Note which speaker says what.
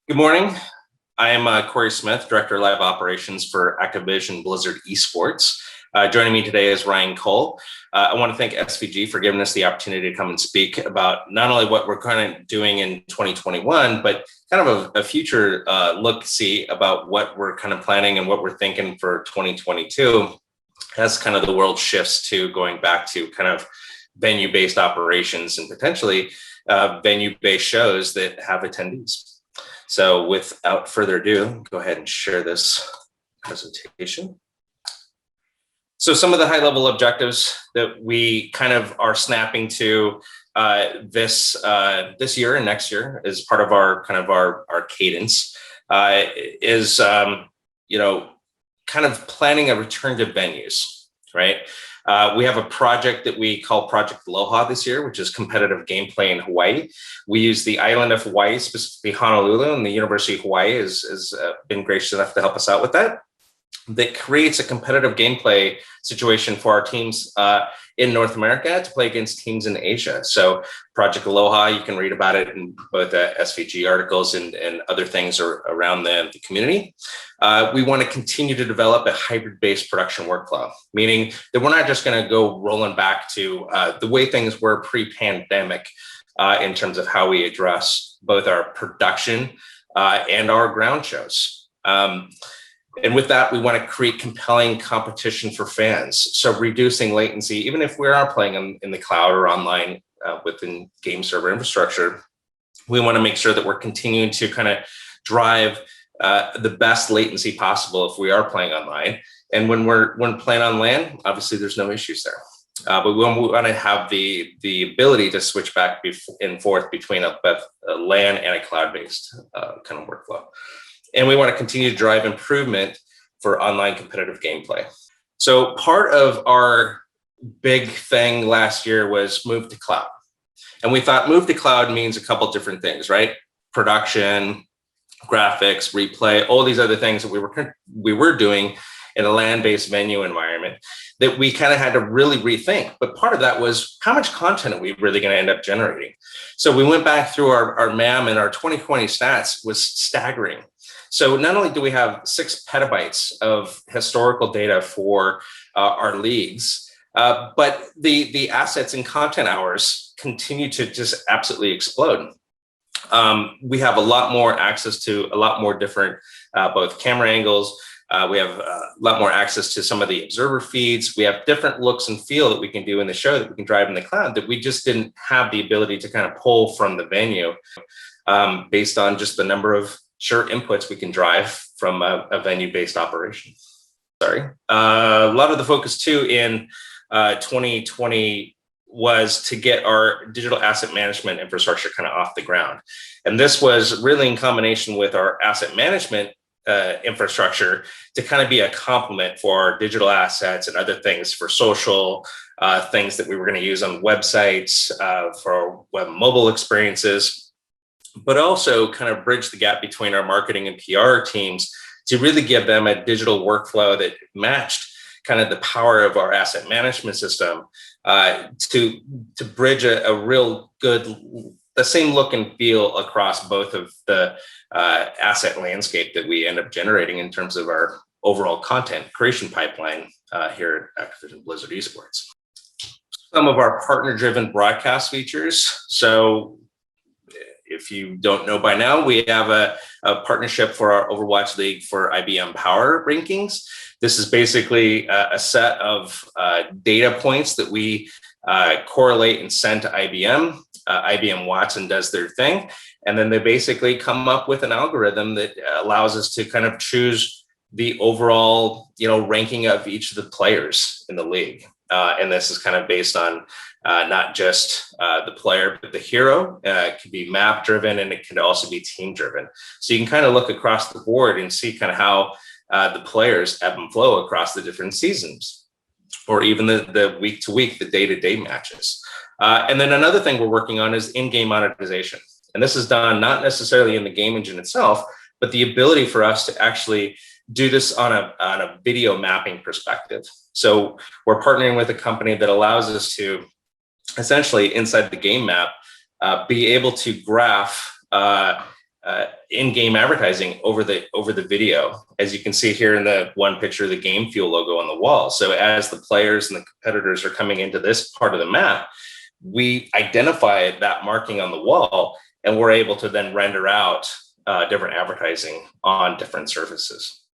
Speaker 1: Good morning. I am Corey Smith, Director of Live Operations for Activision Blizzard Esports. Joining me today is Ryan Cole. I want to thank SVG for giving us the opportunity to come and speak about not only what we're kind of doing in 2021, but kind of a future look-see about what we're kind of planning and what we're thinking for 2022 as kind of the world shifts to going back to kind of venue-based operations and potentially venue-based shows that have attendees. So without further ado, go ahead and share this presentation. So some of the high-level objectives that we kind of are snapping to this year and next year as part of our cadence is kind of planning a return to venues, right? We have a project that we call Project Aloha this year, which is competitive gameplay in Hawaii. We use the island of Hawaii, specifically Honolulu, and the University of Hawaii has been gracious enough to help us out with that. That creates a competitive gameplay situation for our teams in North America to play against teams in Asia. So Project Aloha, you can read about it in both SVG articles and other things around the community. We want to continue to develop a hybrid-based production workflow, meaning that we're not just going to go rolling back to the way things were pre-pandemic in terms of how we address both our production and our ground shows. And with that, we want to create compelling competition for fans. So reducing latency, even if we are playing in the cloud or online within game server infrastructure, we want to make sure that we're continuing to kind of drive the best latency possible if we are playing online. And when playing on LAN, obviously there's no issues there. But we want to have the ability to switch back and forth between a LAN and a cloud-based kind of workflow. And we want to continue to drive improvement for online competitive gameplay. So part of our big thing last year was move to cloud. And we thought move to cloud means a couple different things, right? Production, graphics, replay, all these other things that we were doing in a LAN-based venue environment that we kind of had to really rethink. But part of that was how much content are we really going to end up generating? So we went back through our MAM, and our 2020 stats was staggering. So not only do we have 6 petabytes of historical data for our leagues, but the assets and content hours continue to just absolutely explode. We have a lot more access to a lot more different both camera angles. We have a lot more access to some of the observer feeds. We have different looks and feel that we can do in the show that we can drive in the cloud that we just didn't have the ability to kind of pull from the venue based on just the number of short inputs we can drive from a venue-based operation. A lot of the focus too in 2020 was to get our digital asset management infrastructure kind of off the ground. And this was really in combination with our asset management infrastructure to kind of be a complement for our digital assets and other things for social things that we were going to use on websites, for our web mobile experiences, but also kind of bridge the gap between our marketing and PR teams to really give them a digital workflow that matched kind of the power of our asset management system to bridge a real good, the same look and feel across both of the asset landscape that we end up generating in terms of our overall content creation pipeline here at Activision Blizzard Esports. Some of our partner-driven broadcast features. So if you don't know by now, we have a partnership for our Overwatch League for IBM Power Rankings. This is basically a set of data points that we correlate and send to IBM. IBM Watson does their thing, and then they basically come up with an algorithm that allows us to kind of choose the overall, ranking of each of the players in the league. And this is kind of based on not just the player, but the hero. It can be map driven, and it can also be team driven. So you can kind of look across the board and see kind of how the players ebb and flow across the different seasons, or even the week to week, the day to day matches. And then another thing we're working on is in-game monetization. And this is done not necessarily in the game engine itself, but the ability for us to actually do this on a video mapping perspective. So we're partnering with a company that allows us to essentially inside the game map, be able to graph in-game advertising over the video, as you can see here in the one picture, the Game Fuel logo on the wall. So as the players and the competitors are coming into this part of the map, we identify that marking on the wall, and we're able to then render out different advertising on different surfaces.